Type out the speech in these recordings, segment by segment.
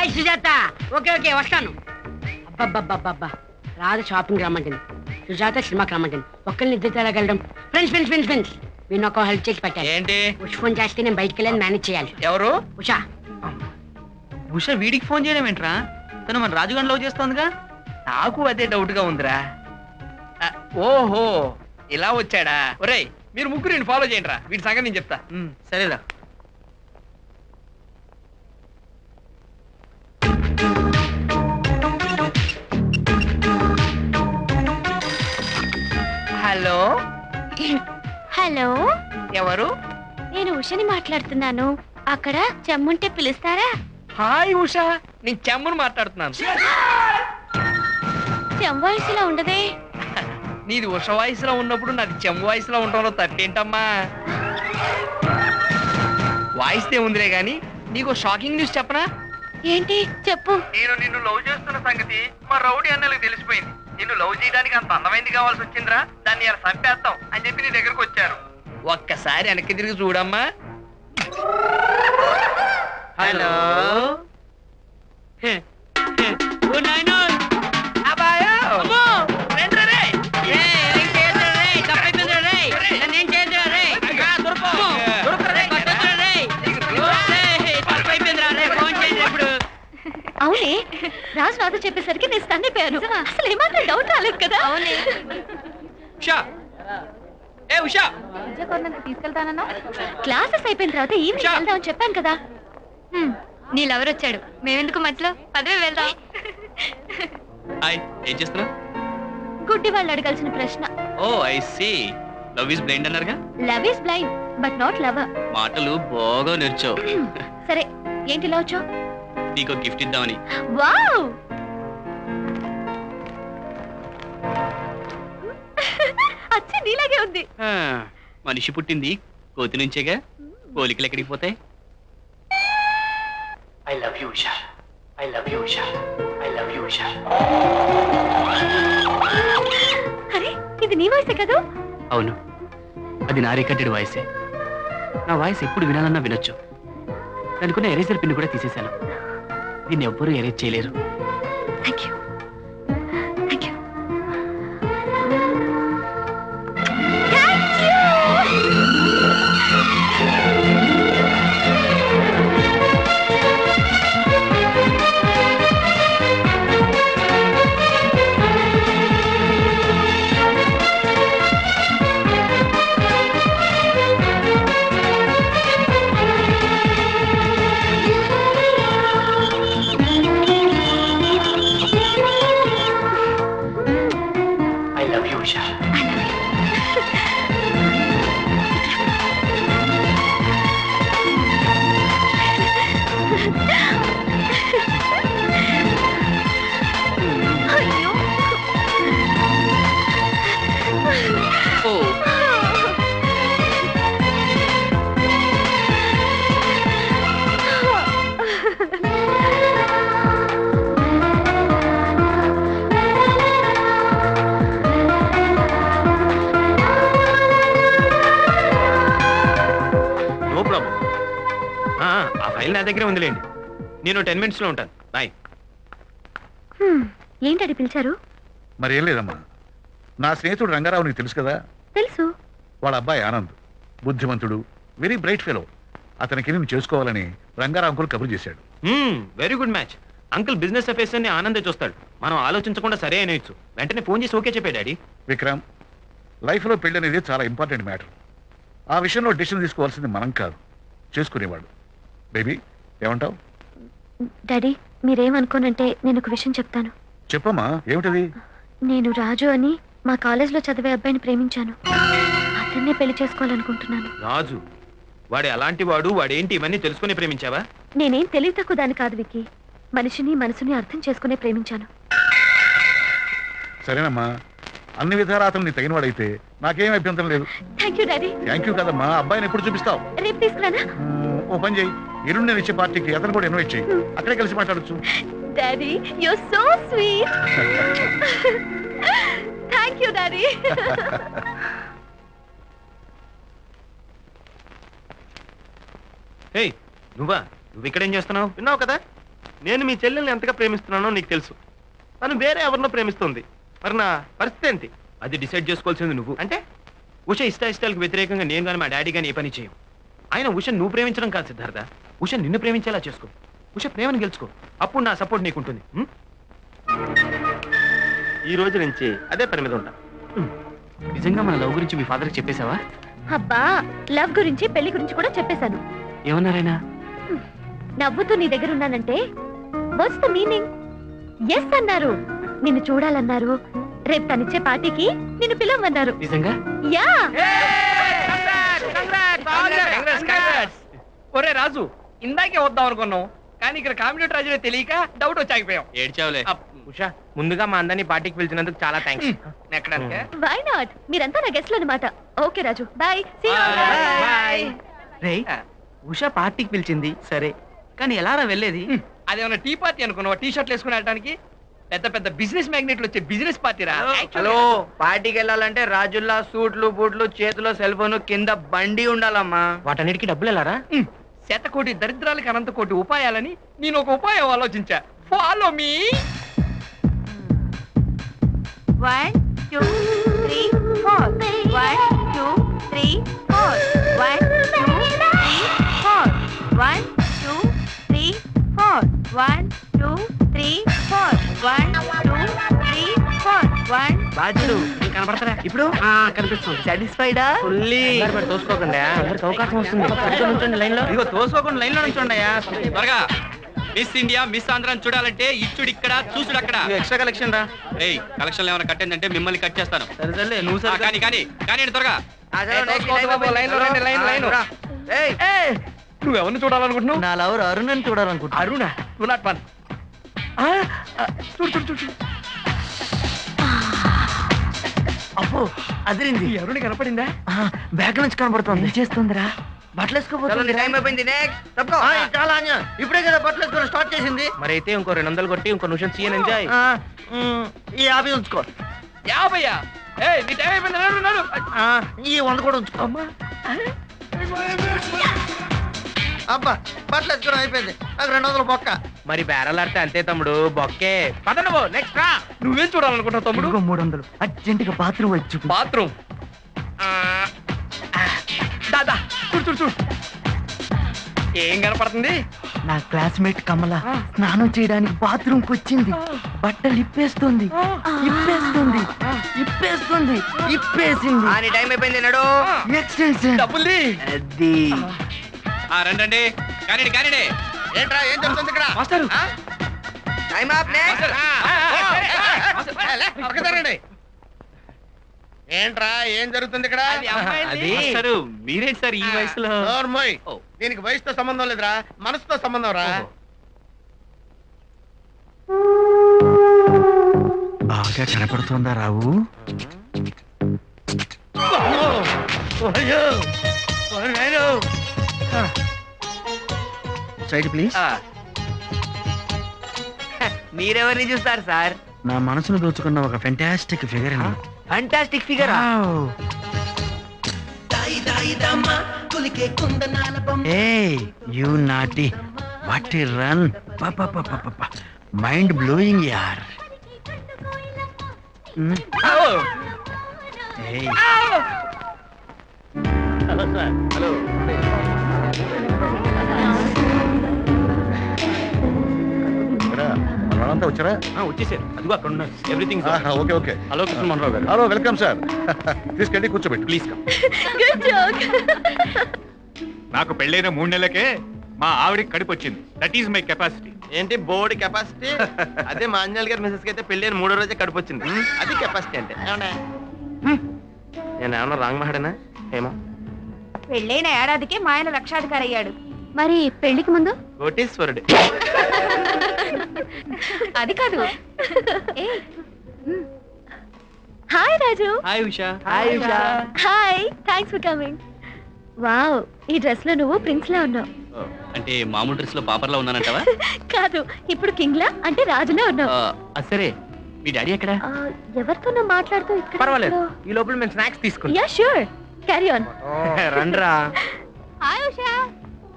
Hi Sujatha. Okay okay వస్తాను. అబ్బబ్బబ్బబ్బబ్బా, Radha shopping రమ్మంటుంది, సుజాత సినిమాకి రమ్మంటుంది. ఒక్కరిని ఇద్దరు వెళ్ళడం. ఫ్రెండ్స్ ఫ్రెండ్స్ ఫ్రెండ్స్ ఫ్రెండ్స్ మీరు నాకు హెల్ప్ చేసి పెట్టాలి. ఏంటి? ఉష్ ఫోన్ చేస్తే నేను బయటికి వెళ్ళని మేనేజ్ చేయాలి. ఎవరు? ఉషా. ఉష వీడికి ఫోన్ చేయడం ఏంట్రా? తను మన రాజుగారిని లవ్ చేస్తోందిగా. నాకు అదే డౌట్ గా ఉందిరా. ఓహో ఇలా వచ్చాడా? ఒరేయ్ మీరు ముగ్గురు ఫాలో చేయండి రా, వీడి సంగతి నేను చెప్తా. సరేరా. హలో హలో, ఎవరు? నేను ఉషని మాట్లాడుతున్నాను. అక్కడ చెమ్ముంటే పిలుస్తారా? హాయ్ ఉషా, నేను చెమ్మును మాట్లాడుతున్నాను. చెమ్ వయసులో ఉండదే. నీది ఉష వయసులో ఉన్నప్పుడు నాది చెమ్ము వయసులో ఉండడంలో తప్పేంటమ్మా? వాయిస్తే ఉందిలే గాని నీకు షాకింగ్ న్యూస్ చెప్పనా? ఏంటి చెప్పు. నేను నిన్ను లవ్ చేస్తున్న సంగతి మా రౌడీ అన్నలకు తెలిసిపోయింది. నిన్ను లవ్ చేయడానికి అంత అందమైంది కావాల్సి వచ్చిందిరా, దాన్ని ఇలా చంపేస్తాం అని చెప్పి నీ దగ్గరకు వచ్చారు. ఒక్కసారి వెనక్కి తిరిగి చూడమ్మా. హలో. అవునే, రాజు నాతో చెప్పేసరికి నేను స్టన్ అయిపోయాను. అసలు ఏమాత్రం డౌట్ రాలేదు కదా. అవునే. ఉషా, ఏ ఉషా, తీసుకెళ్తానన్నా. క్లాసెస్ అయిపోయిన తర్వాత ఈవినింగ్ వెళ్దామని చెప్పాను కదా. నీ లవర్ వచ్చాడు, మేమెందుకు మధ్యలో? పదవి వెళ్దాం. హాయ్, ఏం చేస్తున్నావు? గుడ్డి వాళ్ళు అడగాల్సిన ప్రశ్న. Oh I see. Love is blind అన్నారుగా. Love is blind but not lover. మాటలు బాగా నేర్చావు. సరే, ఏంటి ఇలా వచ్చావు? నీకు గిఫ్ట్ ఇద్దామని. వావ్, అచ్చ నీలాగే ఉంది. మనిషి పుట్టింది కోతి నుంచేగా, పోలికలు ఎక్కడికి పోతాయి? I love you Usha, I love you Usha, I love you Usha. అరే, ఇది నీ వాయిసే కదా? అవును, అది నా రికార్డెడ్ వాయిసే. నా వాయిస్ ఎప్పుడు వినాలన్నా వినొచ్చు. దానికున్న ఎరేజర్ పిన్ కూడా తీసేశాను. దీన్ని ఎవ్వరూ ఎరేజ్ చేయలేరు. Thank you, thank you. ఆ ఫైల్ నా దగ్గరే ఉందిలేండి. నేను 10 minutes లో ఉంటాను. బాయ్. ఏంటది పిలిచారు? మరి ఏం లేదమ్మా, నా స్నేహితుడు రంగారావు నీకు తెలుసు కదా. తెలుసు. వాళ్ళ అబ్బాయి ఆనంద్ బుద్ధిమంతుడు, వెరీ బ్రైట్ ఫెలో. అతనికి నేను చేసుకోవాలని రంగారావు అంకుల్ కబురు చేశాడు. Very good match. Uncle business affairs అన్ని ఆనందే చూస్తాడు. మనం ఆలోచించకుండా సరే అనేయచ్చు. వెంటనే ఫోన్ చేసి ఓకే చెప్పాడు డాడీ. విక్రమ్, లైఫ్లో పెళ్లి అనేది చాలా ఇంపార్టెంట్ మ్యాటర్. ఆ విషయంలో డెసిషన్ తీసుకోవాల్సింది మనం కాదు, చేసుకునేవాడు. బేబీ, ఏమంటావు? డాడీ, మీరేమనుకోనంటే నేను ఒక విషయం చెప్తాను. చెప్పమ్మా, ఏమిటది? నేను రాజు అని మా కాలేజ్లో చదివే అబ్బాయిని ప్రేమించాను. అతన్నే పెళ్లి చేసుకోవాలనుకుంటున్నాను. రాజు వాడు అలాంటి వాడు, వాడేంటి ఇవన్నీ తెలుసుకుని ప్రేమించావా? నేనేం తెలివి తక్కువ దాని కాదు విక్కీ. మనిషిని మనసుని అర్థం చేసుకునే ప్రేమించాను. సరేనమ్మా, అన్ని విధాలా అతను నీ తగినవాడైతే నాకేం అభ్యంతరం లేదు. Thank you daddy. Thank you కదమ్మా, అబ్బాయిని ఎప్పుడు చూపిస్తావు? రేపు తీసుకురానా? ఓ పని చేయి, ఎల్లుండి నేను ఇచ్చే పార్టీకి అతను కూడా ఇన్వైట్ చేయి, అక్కడే కలిసి మాట్లాడచ్చు. Daddy, you are so sweet. Thank you daddy. Hey నువ్వు ఇక్కడేం చేస్తున్నావు? విన్నావు కదా, నేను మీ చెల్లెల్ని ఎంతగా ప్రేమిస్తున్నానో నీకు తెలుసు. తను వేరే ఎవరినో ప్రేమిస్తుంది. మరి నా పరిస్థితి ఏంటి? అది డిసైడ్ చేసుకోవాల్సింది నువ్వు. అంటే ఉష ఇష్టాయిష్టాలకు వ్యతిరేకంగా నేను కానీ మా డాడీ కానీ ఏ పని చేయం. ఆయన ఉష నువ్వు ప్రేమించడం కాదు సిద్ధార్థ, ఉష నిన్ను ప్రేమించేలా చేసుకో. ఉష ప్రేమను గెలుచుకో, అప్పుడు నా సపోర్ట్ నీకుంటుంది. ఈ రోజు నుంచి అదే పని మీద ఉంటా. నిజంగా మన లవ్ గురించి మీ ఫాదర్కి చెప్పేశావా? అబ్బా, లవ్ గురించి పెళ్లి గురించి కూడా చెప్పేశాను. ఏమన్నారైనా? నవ్వుతూ నీ దగ్గర ఉన్నానంటే వాట్స్ ద మీనింగ్? ఎస్ అన్నారు. నిన్ను చూడాలన్నారు. రేపు తనిచ్చే పార్టీకి నిన్ను పిలవమన్నారు. నిజంగా? యా. ఒరే రాజు, ఇందాకే వద్దాం అనుకున్నాం, కానీ ఇక్కడ కాంపిటేటర్ రాజు తెలియక డౌట్ వచ్చాగిపోయాం. ఏడ్చావులే. ఉషా, ముందుగా మా అందరినీ పార్టీకి పిలిచినందుకు చాలా థ్యాంక్స్. ఎక్కడానికి? Why not? మీరంతా నా గెస్ట్లు అన్నమాట. Okay Raju, bye. రే, ఉషా పార్టీకి పిలిచింది సరే, కానీ ఎలా రా వెళ్ళేది? అదేమన్నా టీ పార్టీ అనుకున్నావా? టీ షర్ట్లు వేసుకుని వెళ్ళడానికి? పెద్ద పెద్ద బిజినెస్ మ్యాగ్నెట్లు వచ్చే బిజినెస్ పార్టీ రా. హలో, పార్టీకి వెళ్ళాలంటే రాజుల్లా సూట్లు బూట్లు, చేతిలో సెల్ ఫోన్, కింద బండి ఉండాలమ్మా. వాటన్నిటికీ డబ్బులు వెళ్ళారా? శతకోటి దరిద్రాలకి అనంత కోటి ఉపాయాలని నేను ఒక ఉపాయం ఆలోచించా. Follow me. 1 2 3 4 1 2 3 4 1 2 3 4 1 2 3 4 1 2 3 4 1 2 3 4 1. బాజుడు కనపడతారా? ఇప్పుడు కనిపిస్తుంది. సాటిస్ఫైడా? ఫుల్లీ. తోసుకోకుండా అందరికి అవకాశం వస్తుంది. లైన్ లో ఇదిగో తోసుకోకుండా లైన్ లో నుంచోండియా. త్వరగా మిస్ ఇండియా మిస్ ఆంధ్రాని చూడాలంటే ఇచ్చుడు ఇక్కడ చూసుడు అక్కడ. ఎక్స్ట్రా కలెక్షన్ రా. ఏయ్, కలెక్షన్ ఏమైనా కట్టిందంటే మిమ్మల్ని కట్ చేస్తాను. సరే సరే నువ్వు ఆ, కానీ కానీ కానీ త్వరగా. నువ్వు ఎవరిని చూడాలనుకుంటున్నావు? నా లవర్ అరుణ్ చూడాలనుకుంటా. Aruna, two not one. చూడు చూడు చూడు చూడు. అప్పు అదిరింది. ఈ అరుణ కనపడిందా? బ్యాగ్ నుంచి కనబడుతుంది. చేస్తుందిరా? బట్టలు వేసుకోబోతుంది. టైం అయిపోయింది. ఇప్పుడే కదా బట్టలు వేసుకోవడం స్టార్ట్ చేసింది. మరి అయితే ఇంకో 200 కొట్టి ఇంకో నిమిషం సీఎన్ ఎంజాయ్. ఈ 50 ఉంచుకో. 50? ఏయ్, నీ టైం అయిపోయింది. నడు, నడు. ఈ 100 కూడా ఉంచుకో. అబ్బా, బట్టలు వేసుకోవడం అయిపోయింది. నాకు 200 బొక్క. మరి బేరలాడితే అంతే తమ్ముడు, బొక్కే. పద నువ్వు నెక్స్ట్ రా. నువ్వేం చూడాలనుకుంటావు తమ్ముడు? 300 అర్జెంట్ గా బాత్రూమ్ వచ్చి. బాత్రూమ్. దాదా, చూడు చూడు చూడు. ఏం కనపడుతుంది? నా క్లాస్మేట్ కమల స్నానం చేయడానికి బాత్రూమ్ కి వచ్చింది. బట్టలు ఇప్పేస్తుంది, ఇప్పేస్తుంది, ఇప్పేస్తుంది, ఇప్పేసింది. టైం అయిపోయింది. నడు. ఎక్స్టెన్షన్ డబ్బుల్ది. అది. రండి కానీ కానీ. ఏంట్రా, ఏం జరుగుతుంది ఇక్కడ? మాస్టారు. Time up. ఏంట్రా, ఏం జరుగుతుంది ఇక్కడ? మాస్టారు, మీరేంటి సార్ ఈ వయసులో? నోర్మోయ్. దీనికి వయసుతో సంబంధం లేదురా, మనసుతో సంబంధం రా. బాగా కనపడుతుందా రావు? Side please. మీరెవరిని చూస్తారు సార్? నా మనసును దోచుకున్న ఒక fantastic figure. Fantastic figure. Hey, you naughty. What a run. Mind blowing, yaar. Hey. Hello sir. Hello. మనమంతా వచ్చారా? వచ్చేసారు. అదిగో అక్కడ ఉన్నారు. Everything. Okay okay. Hello Krishna మనరావు గారు. Hello, welcome sir. తీసుకెళ్ళి కూర్చోబెట్టి. Please come. Good joke. నాకు పెళ్ళైన 3 నెలలకే మా ఆవిడికి కడుపు వచ్చింది. That is my capacity. ఏంటి బోర్డు కెపాసిటీ? అదే మా అంజల్ గారి మిసెస్ కి అయితే పెళ్ళైన 3వ రోజే కడుపు వచ్చింది. అది కెపాసిటీ అంటే. నేను ఏమన్నా రాంగ్ మాట్లాడనా? ఏమో. పెళ్ళైన ఏడాదికే మా ఆయన లక్షాధికారి అయ్యాడు. మరి పెళ్లికి ముందు? కోటీశ్వరుడు. అది కాదు. Hi Raju. Hi Usha. Hi Usha. Hi, thanks for coming. Wow, ఈ డ్రెస్ లో నువ్వు ప్రిన్స్ లా ఉన్నావు. అంటే మామూలు డ్రెస్ లో పాపర్లా ఉన్నానంటావా? కాదు, ఇప్పుడు కింగ్ లా అంటే రాజులా ఉన్నావు. అది సరే, మీ డాడీ ఎక్కడ? ఎవరితోనో మాట్లాడుతూ ఇక్కడ. పర్వాలేదు, ఈ లోపల మేము స్నాక్స్ తీసుకుంటాం. Yeah sure, carry on. రండ్రా. హాయ్ ఉషా.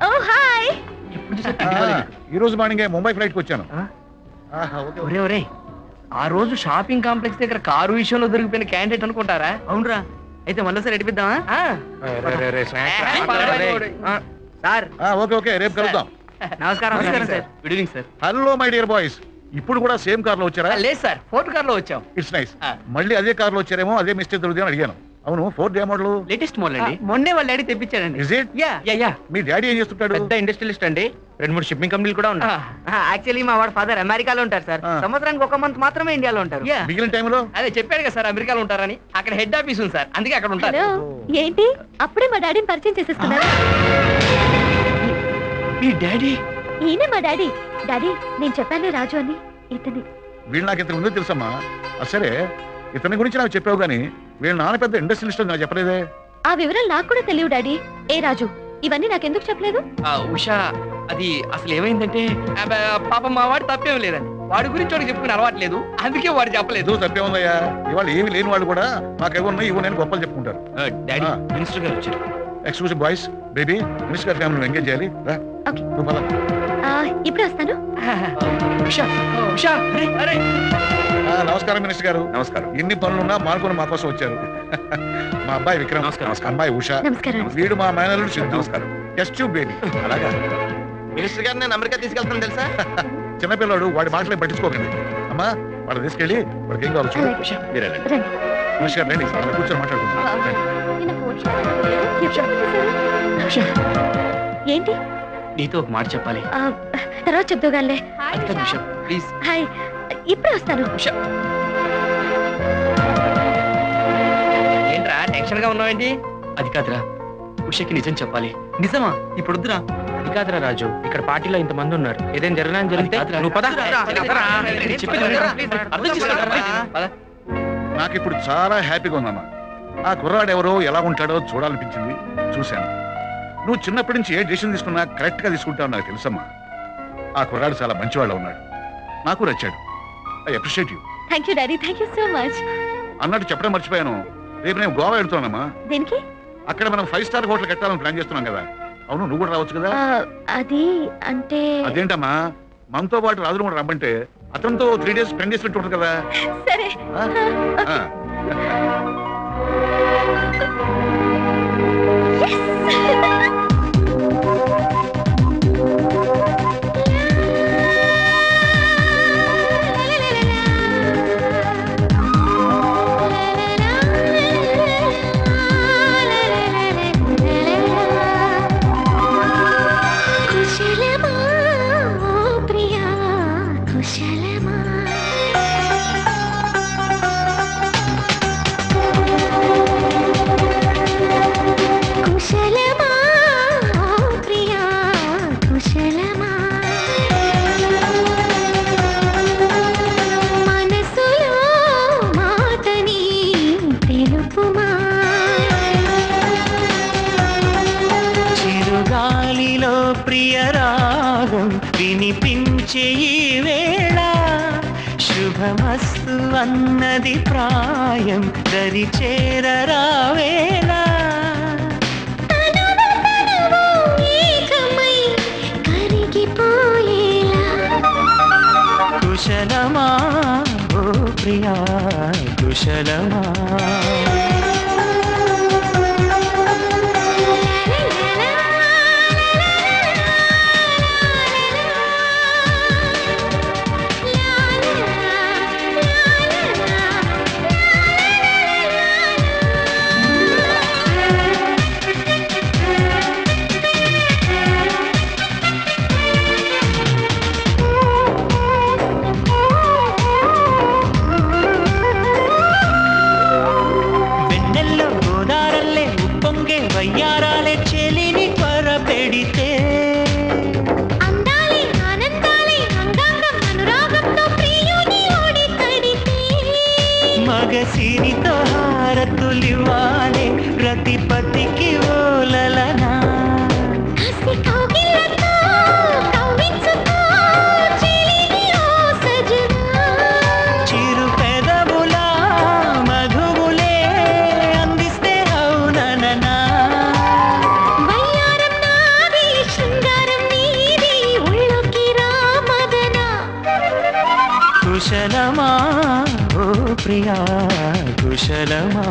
ఓ హాయ్. ఎప్పుడు చూసా తిండి పోలేదు. ఈ రోజు మార్నింగ్ ముంబై ఫ్లైట్ కి వచ్చాను. ఆ? ఆహా, ఓకే, ఓకే. ఒరే ఒరే ఆ రోజు షాపింగ్ కాంప్లెక్స్ దగ్గర కారు విషయంలో దొరికిపోయిన క్యాండిడేట్ అనుకుంటారా? అవునరా, అయితే మళ్ళీసారి నడిపిద్దామా? సార్ ఓకే ఓకే, రేపు కలుద్దాం. నమస్కారం sir. Good evening sir. Hello my dear boys, ఇప్పుడు కూడా సేమ్ కార్ లో వచ్చారా? లేదు సార్, ఫోర్త్ కార్ లో వచ్చాం. It's nice. ఆ. మళ్ళీ అదే కార్ లో వచ్చారేమో, అదే మిస్టేక్ దొరుకుతుంది అని అడిగాను. అవును, ఫోర్త్ ఏ మోడల్? లేటెస్ట్ మోడల్ అండి. మొన్నే వాళ్ళ డాడీ తెప్పించాడండి. Is it? Yeah yeah yeah. మీ డాడీ ఏం చేస్తుంటాడు? పెద్ద ఇండస్ట్రియలిస్ట్ అండి, 2-3 షిప్పింగ్ కంపెనీలు కూడా ఉన్నాయి. యాక్చువల్లీ మా వాడు ఫాదర్ అమెరికాలో ఉంటారు సార్. ఆ. సంవత్సరానికి 1 మంత్ మాత్రమే ఇండియాలో ఉంటారు. మిగిలిన టైంలో అదే చెప్పాడు కదా సార్, అమెరికాలో ఉంటారని. అక్కడ హెడ్ ఆఫీస్ ఉంది సార్, అందుకే అక్కడ ఉంటారు. హలో ఏంటి అప్పుడే మా డాడీని పరిచయం చేసేస్తున్నారు? మీ డాడీ? ఈయనే మా డాడీ. డాడీ నేను చెప్పాను రాజు అని, ఇతని. వీళ్ళు నాకు ఇంతకు ముందే తెలుసమ్మా. సరే, ఇతని గురించి నాకు చెప్పావు కానీ వీళ్ళ నాన్న పెద్ద ఇండస్ట్రియలిస్ట్ అని నాకు చెప్పలేదే. ఆ వివరాలు నాకు కూడా తెలియదు డాడీ. ఏ రాజు, ఇవన్నీ నాకెందుకు చెప్పలేదు? ఉషా, అది అసలు ఏమైందంటే పాపం మా వాడు తప్పేం లేదండి. వాడి గురించి వాడికి చెప్పుకుని అలవాట్లేదు, అందుకే వాడు చెప్పలేదు. ఏదో తప్పే ఉందయ్యా, ఇవాళ ఏమి లేని వాళ్ళు కూడా నాకు ఎవరున్నా ఇవ్వ నేను గొప్పలు చెప్పుకుంటారు. డాడీ, ఆ. మినిస్టర్ గారు వచ్చారు. ఎక్స్క్లూజివ్ బాయ్స్, బేబీ, మినిస్టర్ ఫ్యామిలీని ఎంగేజ్ చేయాలి. రా, ఓకే. నువ్వు పద. ఇప్పుడే వస్తాను. ఉషా ఉషా, అరే అరే. నమస్కారం మినిస్టర్ గారు. నమస్కారం. ఎన్ని పనులున్నా మానుకొని మా కోసం వచ్చారు. మా అబ్బాయి విక్రమ్, నమస్కారం. అమ్మాయి ఉషా, నమస్కారం. వీడు మా మేనల్లుడు సిద్ధు. నమస్కారం. Test tube baby. అలాగా? మినిస్టర్ గారు నేను అమెరికా తీసుకెళ్తాను తెలుసా? చిన్నపిల్లాడు, వాడి మాటలే పట్టించుకోకండి. అమ్మా, వాడు తీసుకెళ్ళి వాడికి ఏం కావచ్చు. అలాగే. ఉషా, మీరు వెళ్ళండి. రండి. మినిస్టర్ గారు రండి, అక్కడ కూర్చొని మాట్లాడుకుంటాం. రండి. నిన్న ఫోన్ చేశారు. ఎప్పుడు చేశారు? ఉషా, ఏంటి? నీతో ఒక మాట చెప్పాలి. తర్వాత చెప్తాగానే. అది కాదు ఉషా, ప్లీజ్. హాయ్, ఇప్పుడే వస్తాను. ఉషా, ఏంట్రా టెన్షన్ గా ఉన్నావేంటి? అది కాదురా, ఉషకి నిజం చెప్పాలి. నిజమా? ఇప్పుడు వద్దురా. అది కాదురా రాజు, ఇక్కడ పార్టీలో ఇంతమంది ఉన్నారు, ఏదైనా జరగని జరిగితే అది కాదురా. నువ్వు పద. చెప్పేది వినరా? అర్థం చేసుకోరా? పద. నాకు ఇప్పుడు చాలా హ్యాపీగా ఉందమ్మా. ఆ కుర్రాడు ఎవరో ఎలా ఉంటాడో చూడాలనిపించింది, చూశాను. నువ్వు చిన్నప్పటి నుంచి ఏ డెసిషన్ తీసుకున్నా కరెక్ట్ గా తీసుకుంటావు నాకు తెలుసమ్మా. ఆ కుర్రాడు చాలా మంచివాళ్ళ ఉన్నాడు, నాకు నచ్చాడు. I appreciate you. Thank you daddy, thank you so much. అన్నట్టు చెప్పడం మర్చిపోయాను, రేపు నేను గోవా వెళ్తున్నానమ్మా. దేనికి? అక్కడ మనం 5 స్టార్ హోటల్ కట్టాలని ప్లాన్ చేస్తున్నాం కదా. అవును, నువ్వు కూడా రావచ్చు కదా. అది అంటే అదేంటమ్మా, మనతో పాటు రాజును కూడా రమ్మంటే అతనితో 3 days స్పెండ్ చేసినట్టు ఉంటుంది కదా. సరే. ఆ? ఆ. కుశలమా ప్రియా, కుశలమా? కుశలమా ప్రియా, కుశలమా? మనసులో మాటని తెలుపుమా? చిరుగాలిలో ప్రియరాగం వినిపించే ఈ వేళ, శుభమస్తు అన్నది ప్రాయం దరి చేరరావేళ. తనువు తనువు ఏకమై కరిగిపోయేలా. కుశలమా ఓ ప్రియా, కుశలమా? వెన్నెల్లో గోదారల్లే ఉప్పొంగే వయ్యారాలే చెలిని త్వరపెడితే, అందాలే ఆనందాలే అంగాంగం అనురాగంతో ప్రియుని ఓడి కడితే. మగసిరితో హారతులివ్వాలే రతిపతికి ఓలలనా. కసి కౌగిళ్ళతో కవ్వించుకో చెలిని ఓ సజనా. చిరు పెదవుల మధువులే అందిస్తే అవుననా. వయ్యారం నాది, శృంగారం నీది, కుశలమా ఓ ప్రియా కుశలమా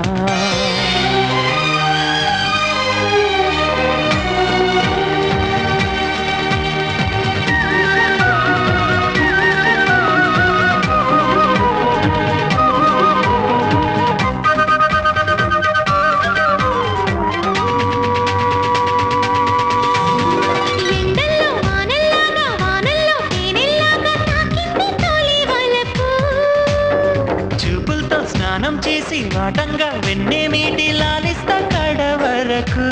ఎండల్లో వానల్లాగా వానల్లో తేనెల్లాగా తాకింది తొలి వలపు చూపులతో స్నానం చేసి వాటంగా వెన్నె మీటి లాలిస్తా కడ వరకు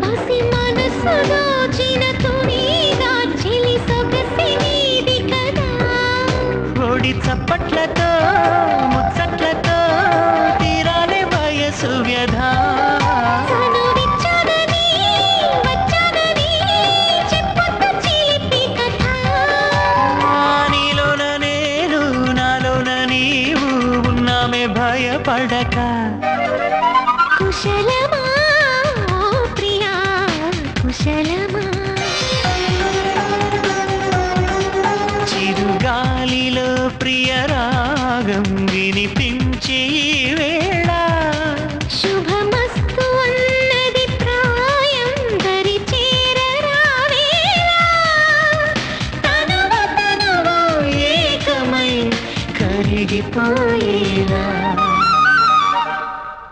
పసి మనసు దోచిన తునిగా చెలి సొగసి నీది కదా ఓడి చప్పట్లతో ముచ్చట్లతో తీరాలే వయసు వ్యధా చనువిచ్చాదని వచ్చాదని చెప్పొద్దు చిలిపి కథ నీలోన నేను నాలోన నీవు ఉన్నామే భయపడక కుశలమా ప్రియా కుశలమా చిరుగాలిలో ప్రియ రాగం వినిపించి ఈ వేళ శుభమస్తు అన్నది ప్రాయం దరి చేరరావేళ తనువు ఏకమై కరిగిపోయేలా